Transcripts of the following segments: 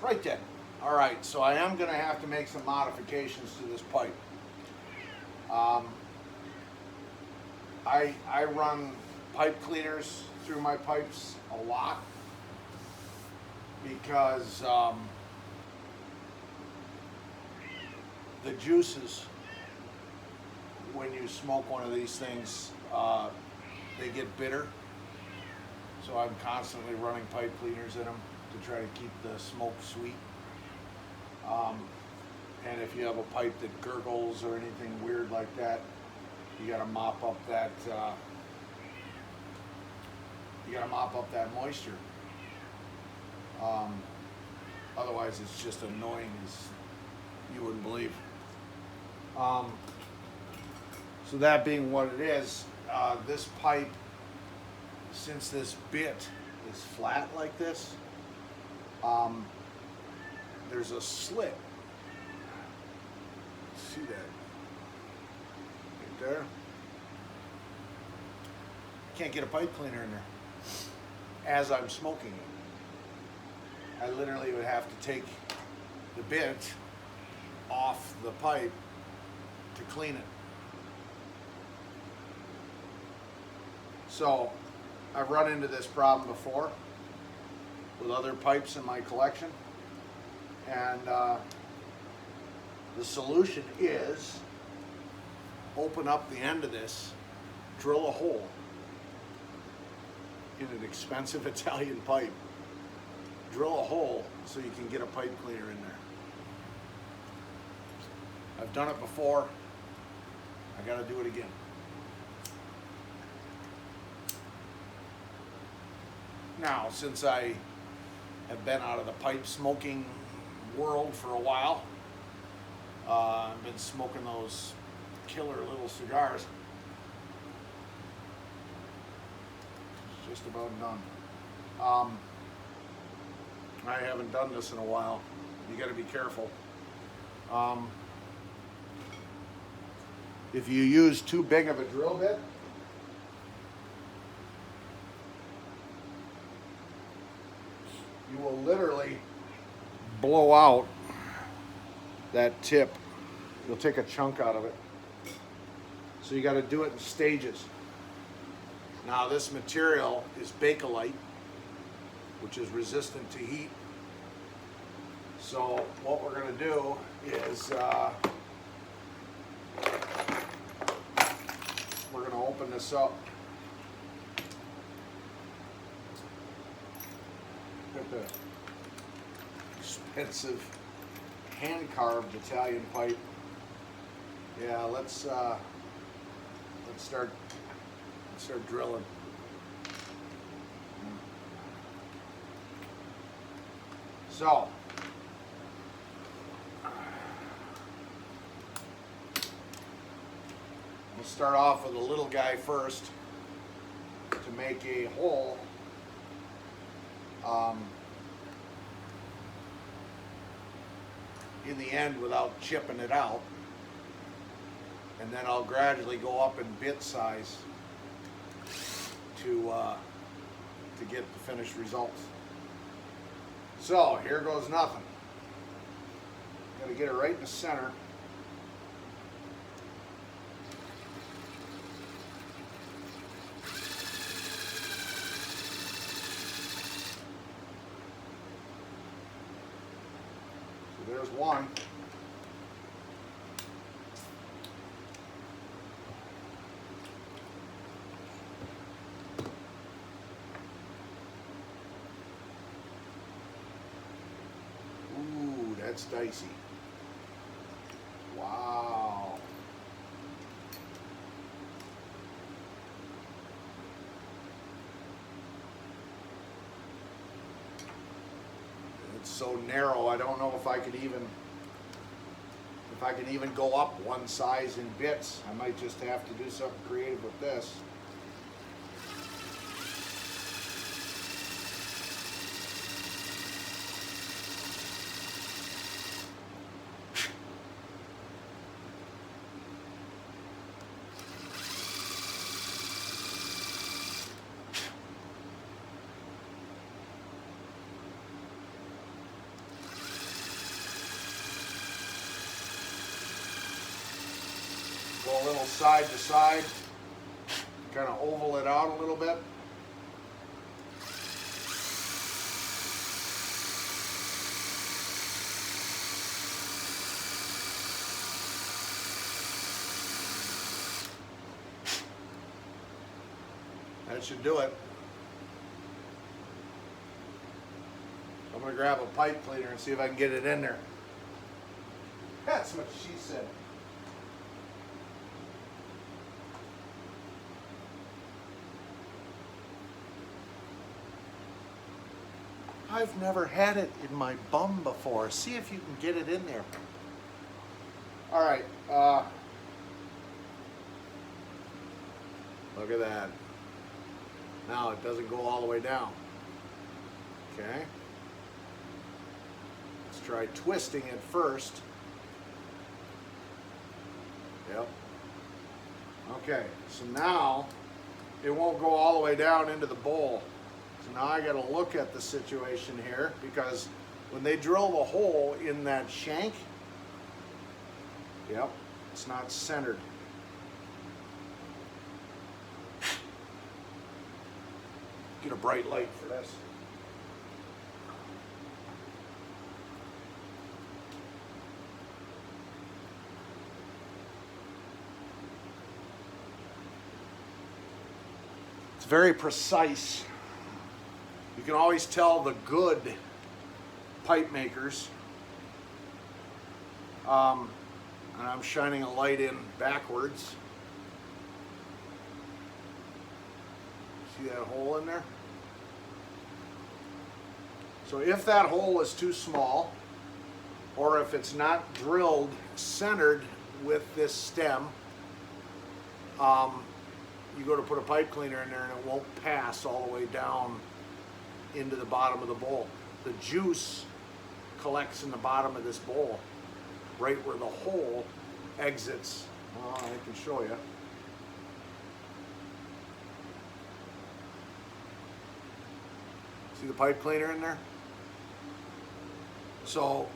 Right then. All right, so I am going to have to make some modifications to this pipe. Um, I run pipe cleaners through my pipes a lot because the juices, when you smoke one of these things, they get bitter. So I'm constantly running pipe cleaners in them to try to keep the smoke sweet. And if you have a pipe that gurgles or anything weird like that, you got to mop up that. You got to mop up that moisture. Otherwise, it's just annoying as you wouldn't believe. So that being what it is, this pipe, since this bit is flat like this, there's a slit. See that? Right there. Can't get a pipe cleaner in there as I'm smoking it. I literally would have to take the bit off the pipe to clean it. So I've run into this problem before with other pipes in my collection, and the solution is open up the end of this, drill a hole in an expensive Italian pipe, drill a hole so you can get a pipe cleaner in there. I've done it before, I gotta do it again. Now, since I have been out of the pipe smoking world for a while, I've been smoking those killer little cigars. It's just about done. I haven't done this in a while. You got to be careful. If you use too big of a drill bit, you will literally blow out that tip. You'll take a chunk out of it. So you got to do it in stages. Now this material is Bakelite, which is resistant to heat. So what we're going to do is we're going to open this up. Look at the expensive hand-carved Italian pipe. Yeah, let's start drilling. So we'll start off with a little guy first to make a hole. In the end without chipping it out, and then I'll gradually go up in bit size to get the finished results. So here goes nothing. Got to get it right in the center. There's one. Ooh, that's dicey. Wow. It's so narrow, I don't know if I could even go up one size in bits. I might just have to do something creative with this. a little side to side, kind of oval it out a little bit. That should do it. I'm going to grab a pipe cleaner and see if I can get it in there. That's what she said. I've never had it in my bum before. See if you can get it in there. All right. Look at that. Now it doesn't go all the way down. Okay. Let's try twisting it first. Yep. Okay, so now it won't go all the way down into the bowl. So now I got to look at the situation here, because when they drill the hole in that shank, yep, it's not centered. Get a bright light for this. It's very precise. You can always tell the good pipe makers. And I'm shining a light in backwards. See that hole in there? So if that hole is too small, or if it's not drilled centered with this stem, you go to put a pipe cleaner in there and it won't pass all the way down into the bottom of the bowl. The juice collects in the bottom of this bowl, right where the hole exits. Oh, I can show you. See the pipe cleaner in there? So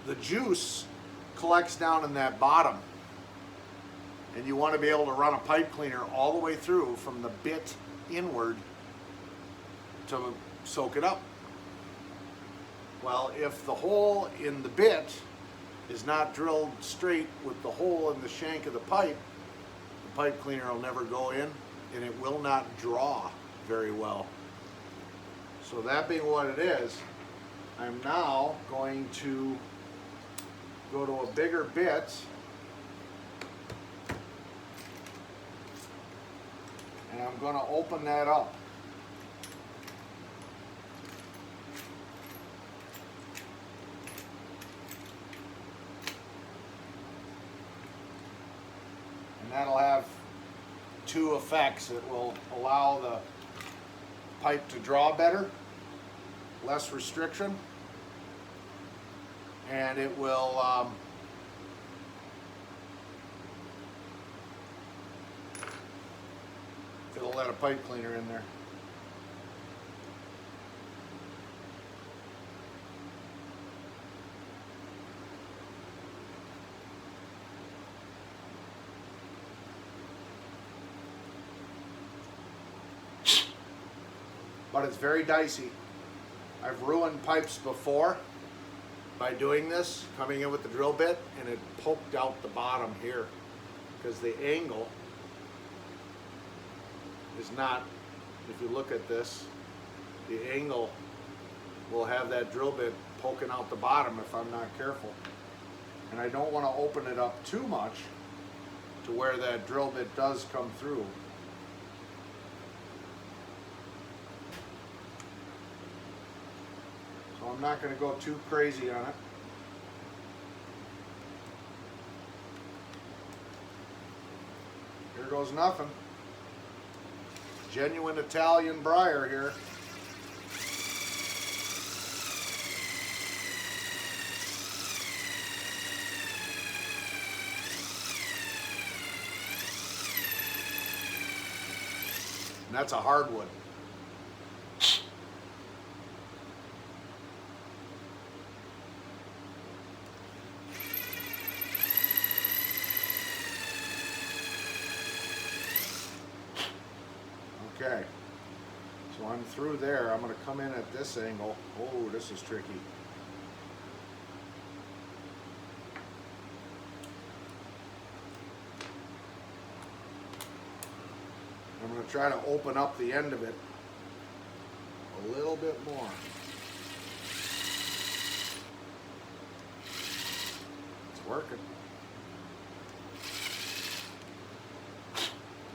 the juice collects down in that bottom, and you want to be able to run a pipe cleaner all the way through from the bit inward to soak it up. Well, if the hole in the bit is not drilled straight with the hole in the shank of the pipe cleaner will never go in, and it will not draw very well. So that being what it is, I'm now going to go to a bigger bit and I'm going to open that up. And that'll have two effects. It will allow the pipe to draw better, less restriction, and it will it'll let a pipe cleaner in there. But it's very dicey. I've ruined pipes before by doing this, coming in with the drill bit, and it poked out the bottom here because the angle is not, if you look at this, the angle will have that drill bit poking out the bottom if I'm not careful. And I don't want to open it up too much to where that drill bit does come through. So I'm not going to go too crazy on it. Here goes nothing. Genuine Italian briar here. And that's a hardwood. Okay, so I'm through there. I'm going to come in at this angle. Oh, this is tricky. I'm going to try to open up the end of it a little bit more. It's working.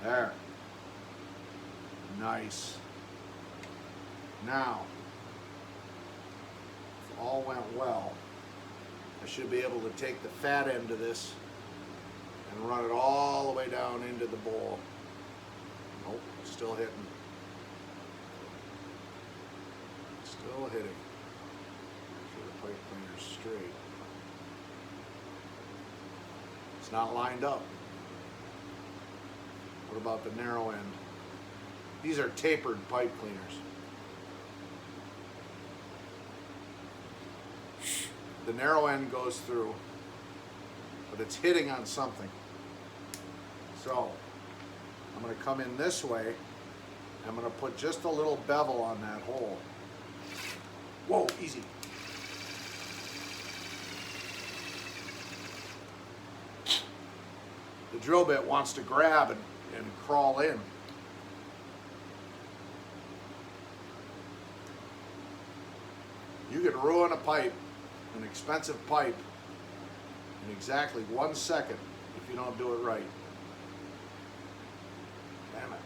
There. Nice. Now, if all went well, I should be able to take the fat end of this and run it all the way down into the bowl. Nope, still hitting. Still hitting. Make sure the pipe cleaner's straight. It's not lined up. What about the narrow end? These are tapered pipe cleaners. The narrow end goes through, but it's hitting on something. So, I'm going to come in this way. I'm going to put just a little bevel on that hole. Whoa, easy. The drill bit wants to grab and crawl in. You could ruin a pipe, an expensive pipe, in exactly 1 second if you don't do it right. Damn it.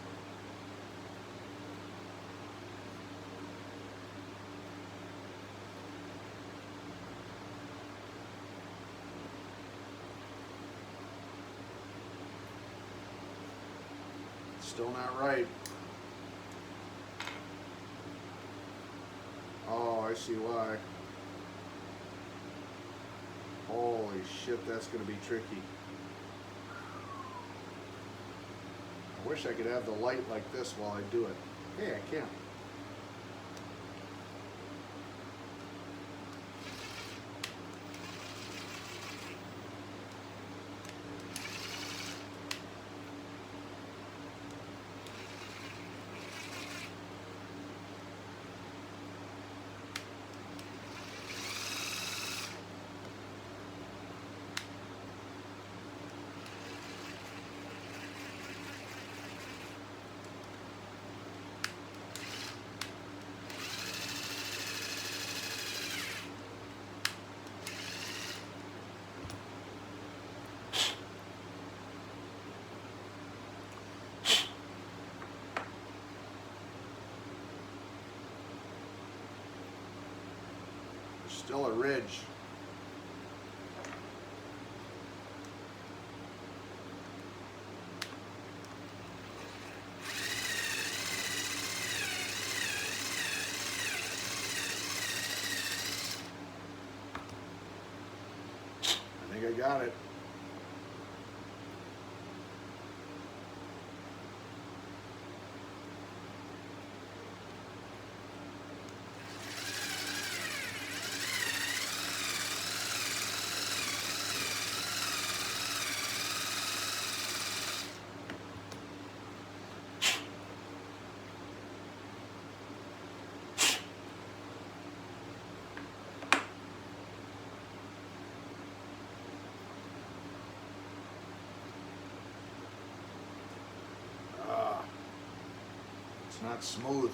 Still not right. Oh, I see why. Holy shit, that's going to be tricky. I wish I could have the light like this while I do it. Hey, I can. Still a ridge. I think I got it. It's not smooth.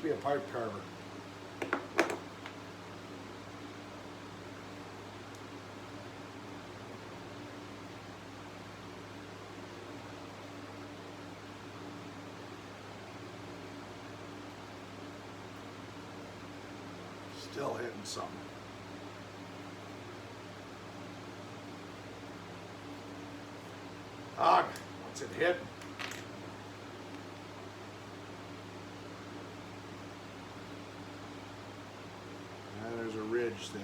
Be a pipe carver. Still hitting something. hit. And there's a ridge there.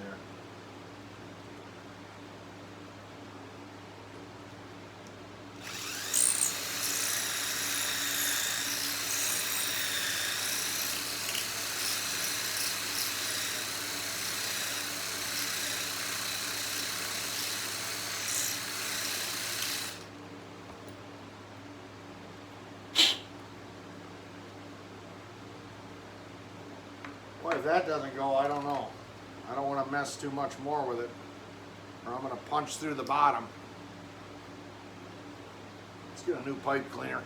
Boy, if that doesn't go, I don't know. I don't want to mess too much more with it, or I'm going to punch through the bottom. Let's get a new pipe cleaner.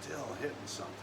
Still hitting something.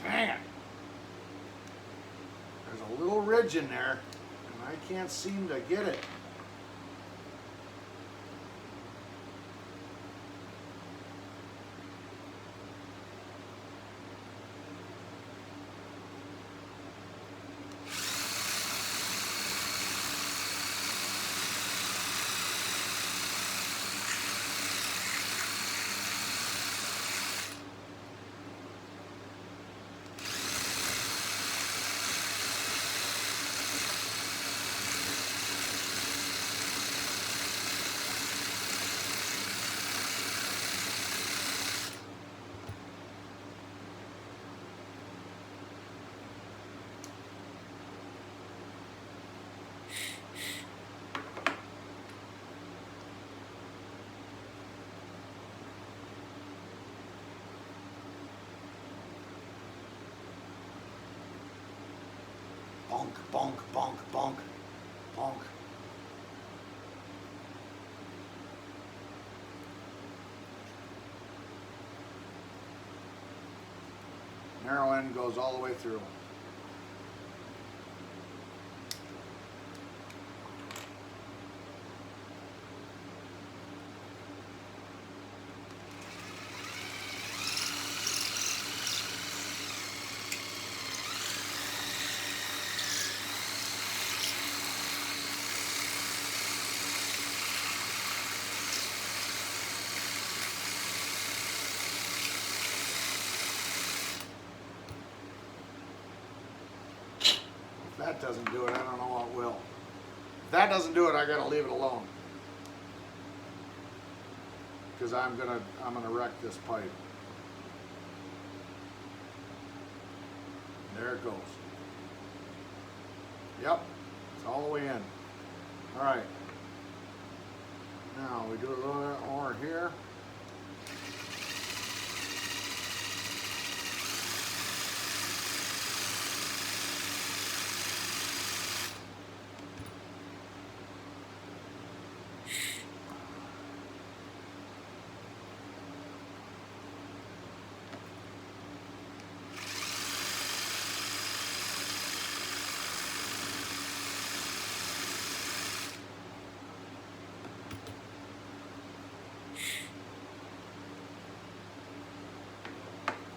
Dang it. There's a little ridge in there, and I can't seem to get it. Bonk, bonk, bonk, bonk, bonk. Narrow end goes all the way through. If that doesn't do it, I don't know what will. If that doesn't do it, I gotta leave it alone. Because I'm gonna wreck this pipe. There it goes. Yep, it's all the way in. All right. Now we do a little bit more here.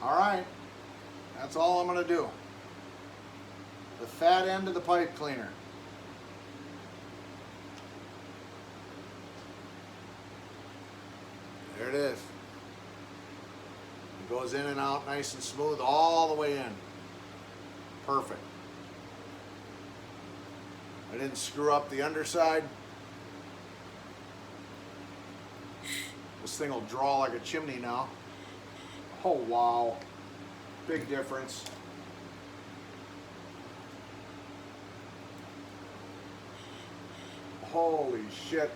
All right, that's all I'm going to do. The fat end of the pipe cleaner. There it is. Goes in and out nice and smooth all the way in. Perfect. I didn't screw up the underside. This thing will draw like a chimney now. Oh wow, big difference. Holy shit.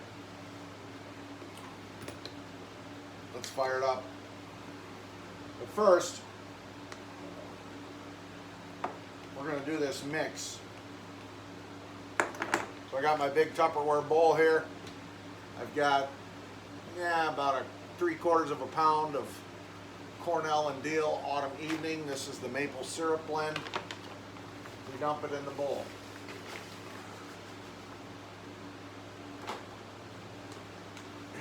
Let's fire it up. But first, we're going to do this mix. So I got my big Tupperware bowl here. I've got, about a 3/4 of a pound of Cornell and Deal Autumn Evening. This is the maple syrup blend. We dump it in the bowl.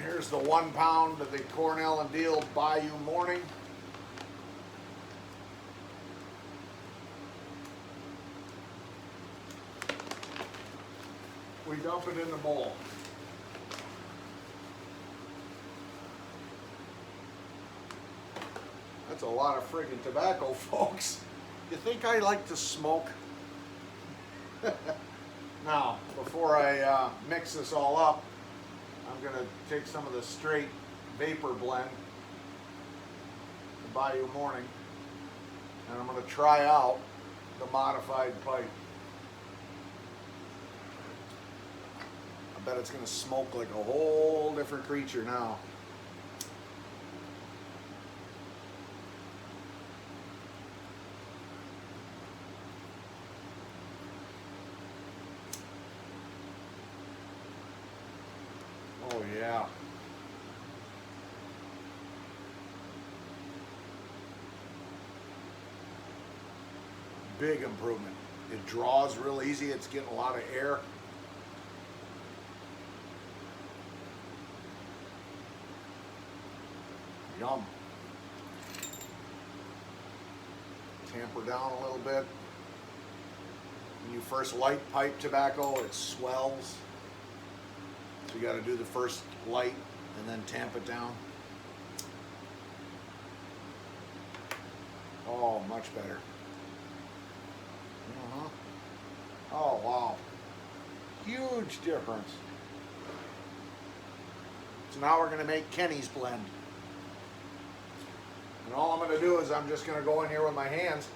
Here's the 1 pound of the Cornell and Deal Bayou Morning. We dump it in the bowl. That's a lot of friggin' tobacco, folks. You think I like to smoke? Now, before I mix this all up, I'm going to take some of the straight vapor blend, the Bayou Morning, and I'm going to try out the modified pipe. I bet it's going to smoke like a whole different creature now. Oh yeah. Big improvement. It draws real easy. It's getting a lot of air. Yum. Tamper down a little bit. When you first light pipe tobacco, it swells. So you got to do the first light and then tamp it down. Oh, much better. Oh, wow. Huge difference. So now we're going to make Kenny's blend. And all I'm going to do is I'm just going to go in here with my hands.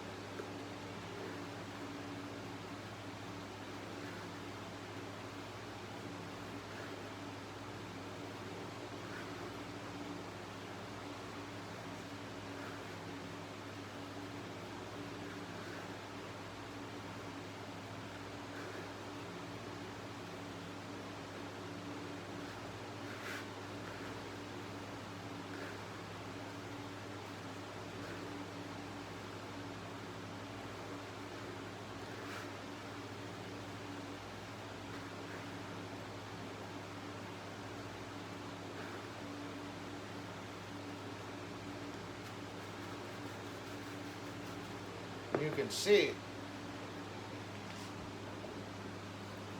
You can see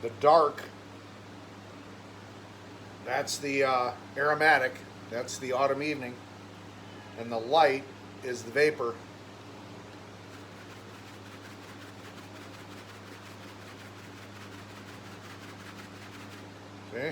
the dark, that's the aromatic, that's the Autumn Evening, and the light is the vapor. See?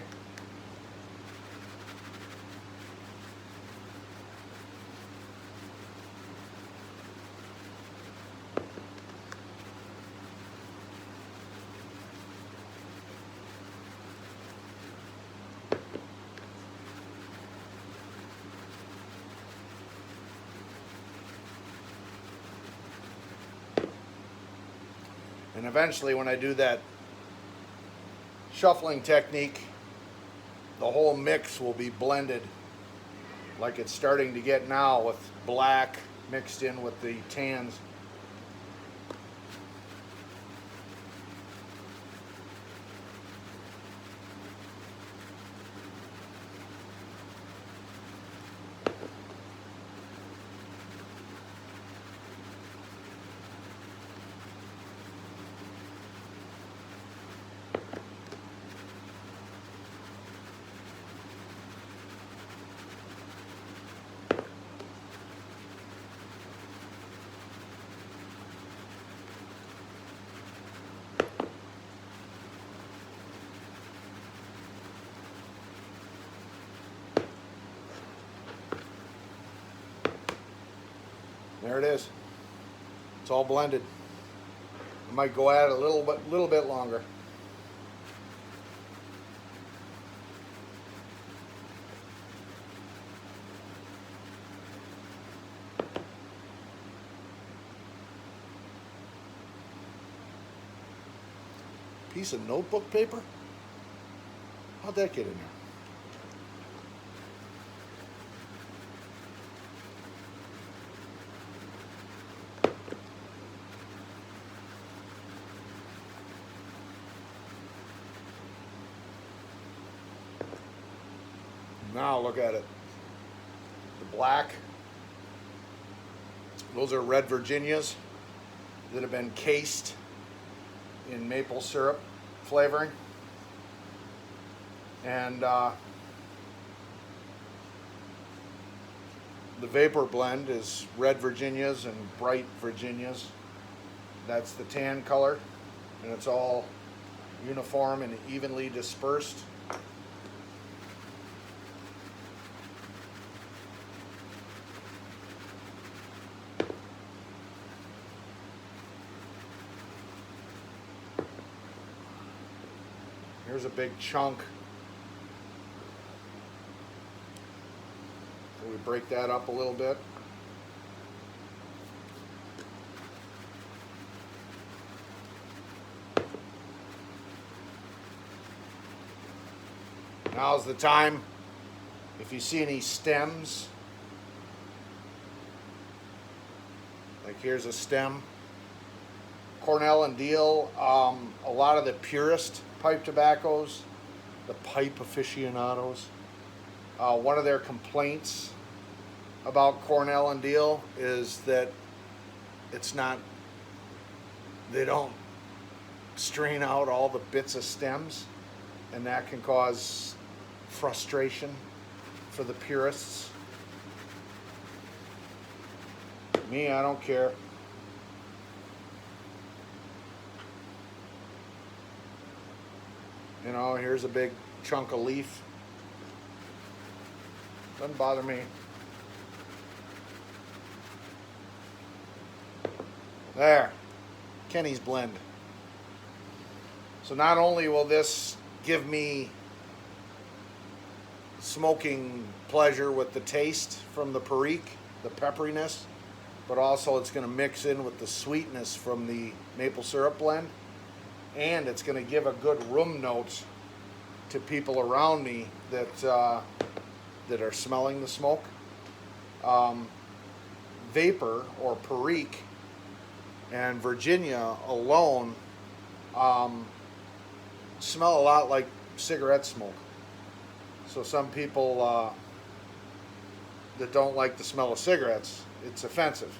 And eventually when I do that shuffling technique, the whole mix will be blended like it's starting to get now, with black mixed in with the tans. There it is. It's all blended. I might go at it a little bit longer. Piece of notebook paper? How'd that get in there? Now look at it. The black. Those are red Virginias that have been cased in maple syrup flavoring. And the vapor blend is red Virginias and bright Virginias. That's the tan color, and it's all uniform and evenly dispersed. Here's a big chunk. So we break that up a little bit. Now's the time, if you see any stems, like here's a stem. Cornell and Deal, a lot of the purist pipe tobaccos, the pipe aficionados, one of their complaints about Cornell and Deal is that they don't strain out all the bits of stems, and that can cause frustration for the purists. Me, I don't care. You know, here's a big chunk of leaf. Doesn't bother me. There, Kenny's blend. So not only will this give me smoking pleasure with the taste from the Perique, the pepperiness, but also it's going to mix in with the sweetness from the maple syrup blend. And it's going to give a good room note to people around me that are smelling the smoke. Vapor or Perique and Virginia alone smell a lot like cigarette smoke. So some people that don't like the smell of cigarettes, it's offensive.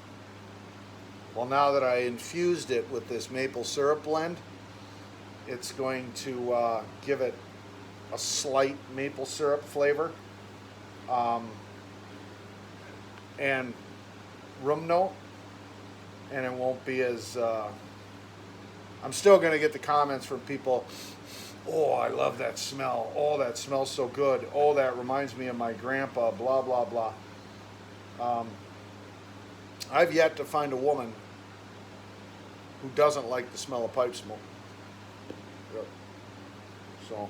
Well, now that I infused it with this maple syrup blend, it's going to give it a slight maple syrup flavor and room note, and it won't be as I'm still going to get the comments from people, oh, I love that smell, oh, that smells so good, oh, that reminds me of my grandpa, blah blah blah. I've yet to find a woman who doesn't like the smell of pipe smoke. So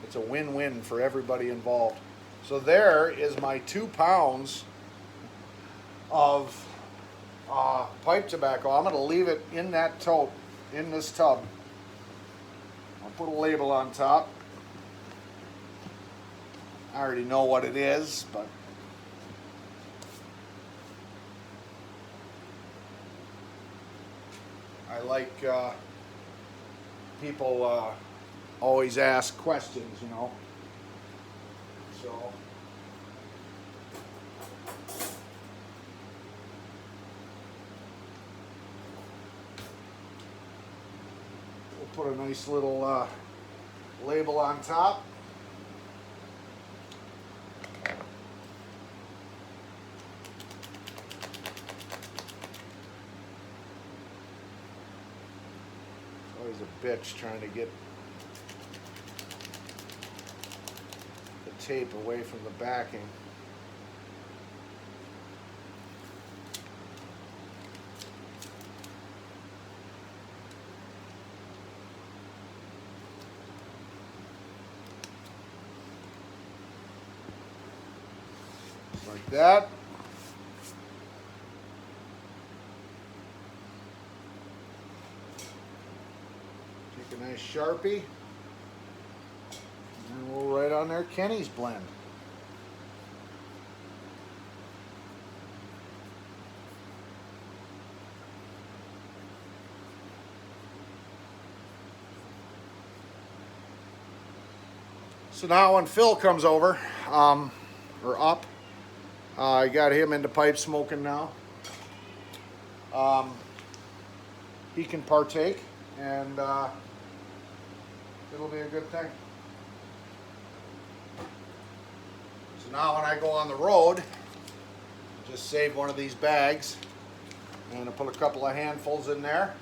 it's a win-win for everybody involved. So there is my 2 pounds of pipe tobacco. I'm going to leave it in that tote, in this tub. I'll put a label on top. I already know what it is, but I like people always ask questions, you know. So we'll put a nice little label on top. Always a bitch trying to get the tape away from the backing. like that. Take a nice Sharpie. And we'll write on there Kenny's blend. So now when Phil comes over, or up, I got him into pipe smoking now. He can partake, and it'll be a good thing. So now when I go on the road, just save one of these bags, and I put a couple of handfuls in there,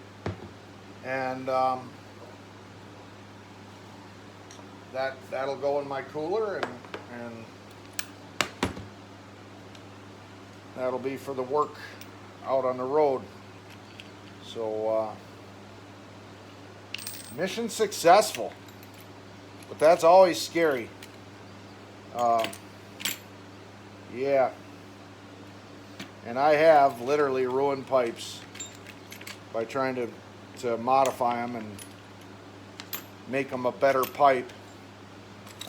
and that'll go in my cooler, and that'll be for the work out on the road. So mission successful, but that's always scary. Yeah, and I have literally ruined pipes by trying to modify them and make them a better pipe.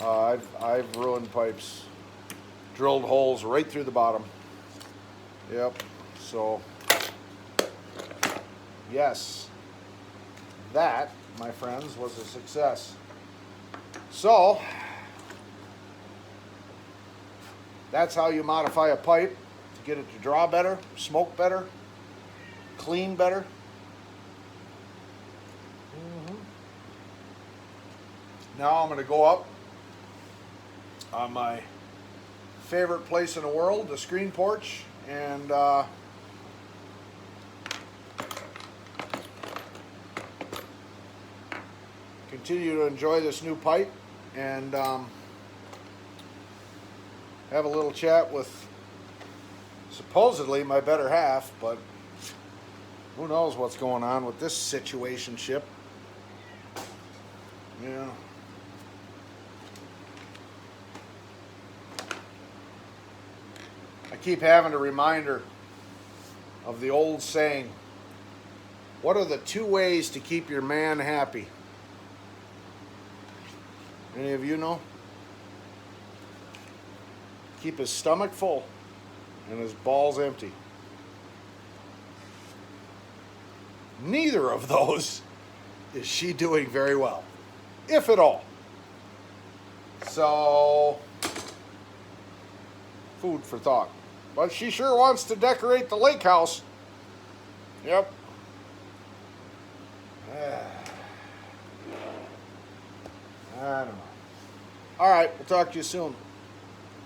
I've ruined pipes, drilled holes right through the bottom. Yep. So yes, that, my friends, was a success. So that's how you modify a pipe to get it to draw better, smoke better, clean better. Now I'm going to go up on my favorite place in the world, the screen porch, and continue to enjoy this new pipe, and have a little chat with supposedly my better half, but who knows what's going on with this situationship. Yeah. I keep having a reminder of the old saying, what are the 2 ways to keep your man happy? Any of you know? Keep his stomach full and his balls empty. Neither of those is she doing very well, if at all. So, food for thought. But she sure wants to decorate the lake house. Yep. I don't know. All right, we'll talk to you soon.